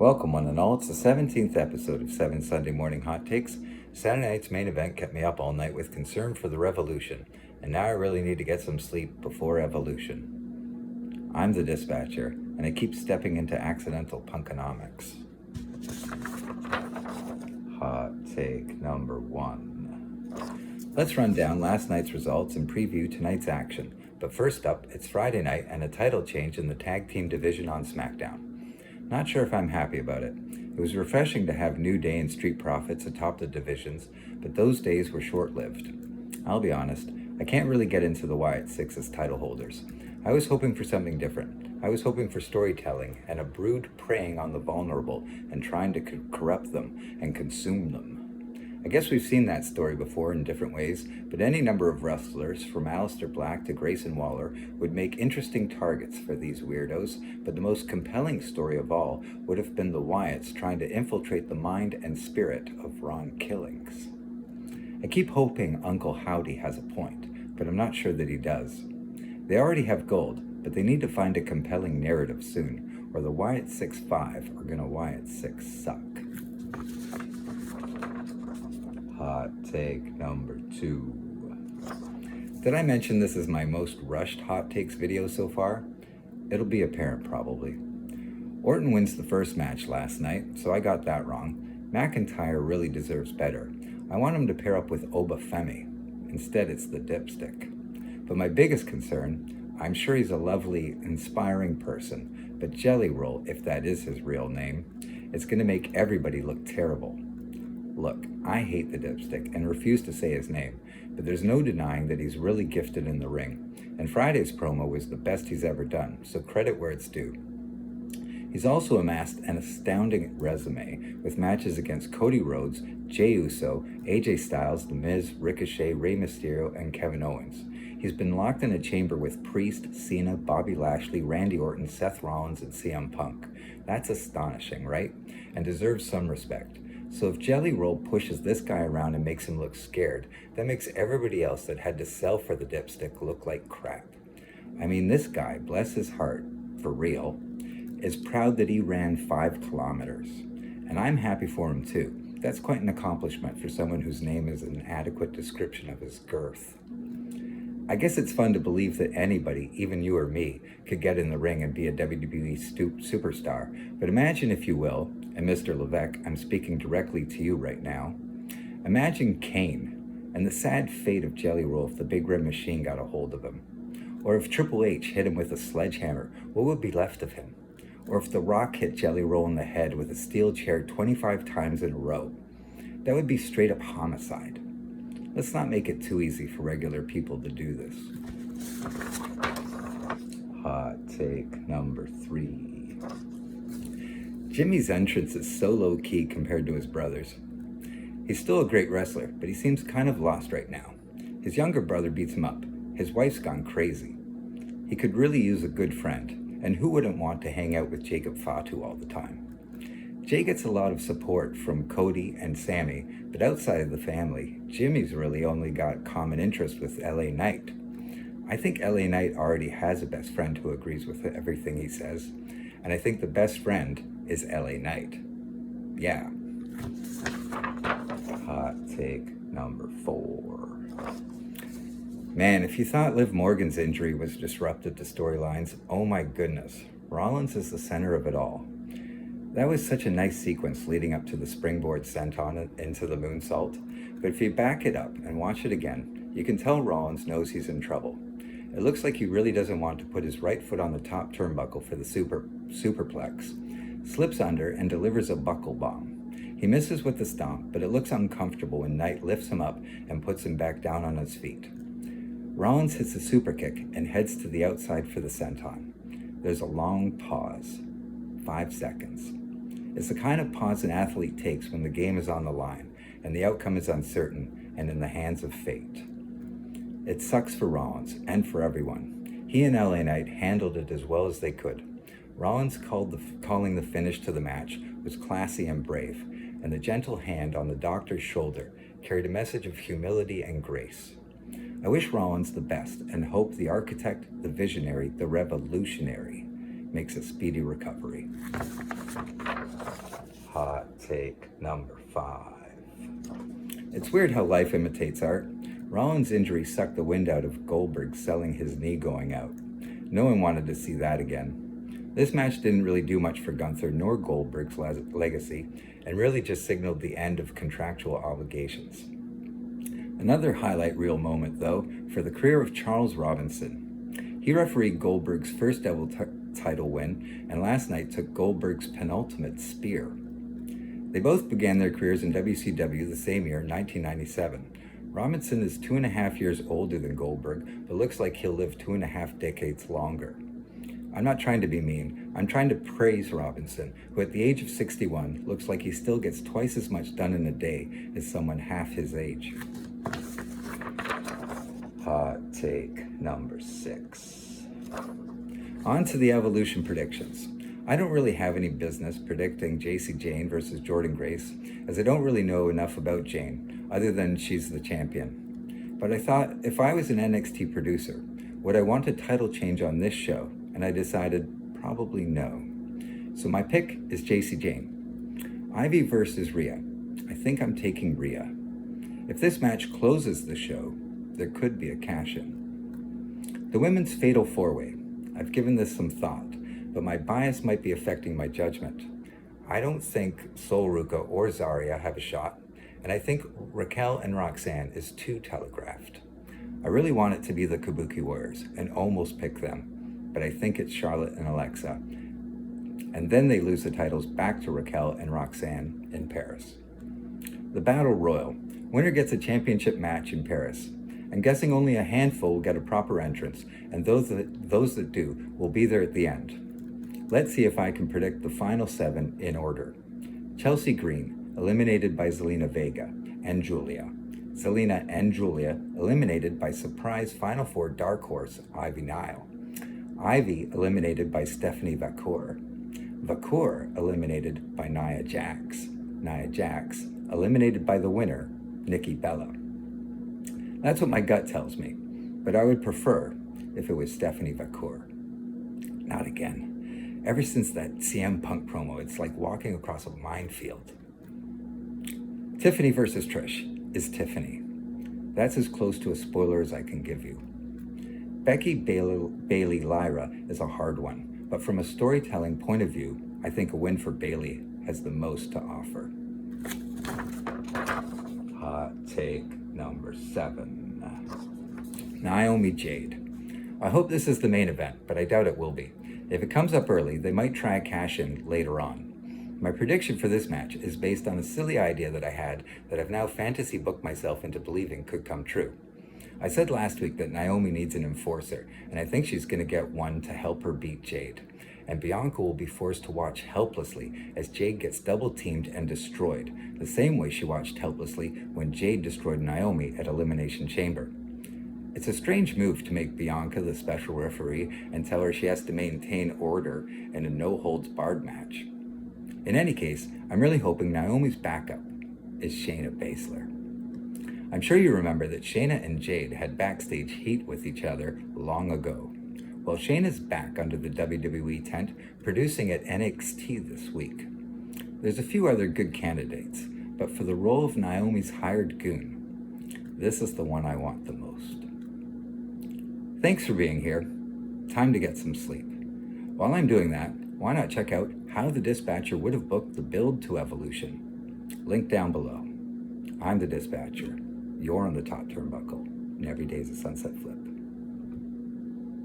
Welcome one and all, it's the 17th episode of 7 Sunday Morning Hot Takes. Saturday night's main event kept me up all night with concern for the revolution, and now I really need to get some sleep before evolution. I'm the dispatcher, and I keep stepping into accidental punkonomics. Hot take number 1. Let's run down last night's results and preview tonight's action. But first up, it's Friday night and a title change in the tag team division on SmackDown. Not sure if I'm happy about it. It was refreshing to have New Day and Street Profits atop the divisions, but those days were short-lived. I'll be honest, I can't really get into the Wyatt Six as title holders. I was hoping for something different. I was hoping for storytelling and a brood preying on the vulnerable and trying to corrupt them and consume them. I guess we've seen that story before in different ways, but any number of wrestlers, from Aleister Black to Grayson Waller, would make interesting targets for these weirdos, but the most compelling story of all would have been the Wyatts trying to infiltrate the mind and spirit of Ron Killings. I keep hoping Uncle Howdy has a point, but I'm not sure that he does. They already have gold, but they need to find a compelling narrative soon, or the Wyatt 6-5 are gonna Wyatt 6 suck. Hot take number 2. Did I mention this is my most rushed hot takes video so far? It'll be apparent probably. Orton wins the first match last night, so I got that wrong. McIntyre really deserves better. I want him to pair up with Oba Femi. Instead, it's the Dipstick. But my biggest concern, I'm sure he's a lovely, inspiring person, but Jelly Roll, if that is his real name, it's going to make everybody look terrible. Look, I hate the Dipstick and refuse to say his name, but there's no denying that he's really gifted in the ring, and Friday's promo was the best he's ever done, so credit where it's due. He's also amassed an astounding resume with matches against Cody Rhodes, Jey Uso, AJ Styles, The Miz, Ricochet, Rey Mysterio, and Kevin Owens. He's been locked in a chamber with Priest, Cena, Bobby Lashley, Randy Orton, Seth Rollins, and CM Punk. That's astonishing, right? And deserves some respect. So if Jelly Roll pushes this guy around and makes him look scared, that makes everybody else that had to sell for the Dipstick look like crap. I mean, this guy, bless his heart, for real, is proud that he ran 5 kilometers. And I'm happy for him too. That's quite an accomplishment for someone whose name is an adequate description of his girth. I guess it's fun to believe that anybody, even you or me, could get in the ring and be a WWE superstar. But imagine, if you will, and Mr. Levesque, I'm speaking directly to you right now, imagine Kane and the sad fate of Jelly Roll if the Big Red Machine got a hold of him. Or if Triple H hit him with a sledgehammer, what would be left of him? Or if The Rock hit Jelly Roll in the head with a steel chair 25 times in a row. That would be straight up homicide. Let's not make it too easy for regular people to do this. Hot take number 3. Jimmy's entrance is so low-key compared to his brothers. He's still a great wrestler, but he seems kind of lost right now. His younger brother beats him up. His wife's gone crazy. He could really use a good friend, and who wouldn't want to hang out with Jacob Fatu all the time? Jay gets a lot of support from Cody and Sammy, but outside of the family, Jimmy's really only got common interest with LA Knight. I think LA Knight already has a best friend who agrees with everything he says, and I think the best friend is LA Knight. Yeah. Hot take number 4. Man, if you thought Liv Morgan's injury was disruptive to storylines, oh my goodness, Rollins is the center of it all. That was such a nice sequence leading up to the springboard senton into the moonsault, but if you back it up and watch it again, you can tell Rollins knows he's in trouble. It looks like he really doesn't want to put his right foot on the top turnbuckle for the superplex, slips under and delivers a buckle bomb. He misses with the stomp, but it looks uncomfortable when Knight lifts him up and puts him back down on his feet. Rollins hits a super kick and heads to the outside for the senton. There's a long pause, 5 seconds. It's the kind of pause an athlete takes when the game is on the line and the outcome is uncertain and in the hands of fate. It sucks for Rollins and for everyone. He and LA Knight handled it as well as they could. Rollins calling the finish to the match was classy and brave, and the gentle hand on the doctor's shoulder carried a message of humility and grace. I wish Rollins the best and hope the architect, the visionary, the revolutionary makes a speedy recovery. Hot take number 5. It's weird how life imitates art. Rollins' injury sucked the wind out of Goldberg selling his knee going out. No one wanted to see that again. This match didn't really do much for Gunther nor Goldberg's legacy, and really just signaled the end of contractual obligations. Another highlight reel moment, though, for the career of Charles Robinson. He refereed Goldberg's first ever title win, and last night took Goldberg's penultimate spear. They both began their careers in WCW the same year, 1997. Robinson is 2.5 years older than Goldberg, but looks like he'll live 2.5 decades longer. I'm not trying to be mean. I'm trying to praise Robinson, who at the age of 61 looks like he still gets twice as much done in a day as someone half his age. Hot take number 6. On to the Evolution predictions. I don't really have any business predicting Jacy Jayne versus Jordynne Grace, as I don't really know enough about Jayne, other than she's the champion. But I thought, if I was an NXT producer, would I want a title change on this show? And I decided, probably no. So my pick is Jacy Jayne. Ivy versus Rhea. I think I'm taking Rhea. If this match closes the show, there could be a cash-in. The women's fatal 4-way. I've given this some thought, but my bias might be affecting my judgment. I don't think Sol Ruca or Zarya have a shot, and I think Raquel and Roxanne is too telegraphed. I really want it to be the Kabuki Warriors and almost pick them, but I think it's Charlotte and Alexa. And then they lose the titles back to Raquel and Roxanne in Paris. The Battle Royal. Winner gets a championship match in Paris. I'm guessing only a handful will get a proper entrance, and those that do will be there at the end. Let's see if I can predict the final 7 in order. Chelsea Green, eliminated by Zelina Vega and Julia. Zelina and Julia, eliminated by surprise Final 4 dark horse Ivy Nile. Ivy, eliminated by Stephanie Vacour. Vacour, eliminated by Nia Jax. Nia Jax, eliminated by the winner, Nikki Bella. That's what my gut tells me, but I would prefer if it was Stephanie Vacour. Not again. Ever since that CM Punk promo, it's like walking across a minefield. Tiffany versus Trish is Tiffany. That's as close to a spoiler as I can give you. Becky Bayley Lyra is a hard one, but from a storytelling point of view, I think a win for Bayley has the most to offer. Hot take number 7. Naomi Jade. I hope this is the main event, but I doubt it will be. If it comes up early, they might try a cash-in later on. My prediction for this match is based on a silly idea that I had that I've now fantasy booked myself into believing could come true. I said last week that Naomi needs an enforcer, and I think she's going to get one to help her beat Jade. And Bianca will be forced to watch helplessly as Jade gets double-teamed and destroyed, the same way she watched helplessly when Jade destroyed Naomi at Elimination Chamber. It's a strange move to make Bianca the special referee and tell her she has to maintain order in a no-holds-barred match. In any case, I'm really hoping Naomi's backup is Shayna Baszler. I'm sure you remember that Shayna and Jade had backstage heat with each other long ago. Well, Shayna's back under the WWE tent, producing at NXT this week. There's a few other good candidates, but for the role of Naomi's hired goon, this is the one I want the most. Thanks for being here. Time to get some sleep. While I'm doing that, why not check out how the Dispatcher would have booked the build to Evolution? Link down below. I'm the Dispatcher. You're on the top turnbuckle, and every day's a sunset flip.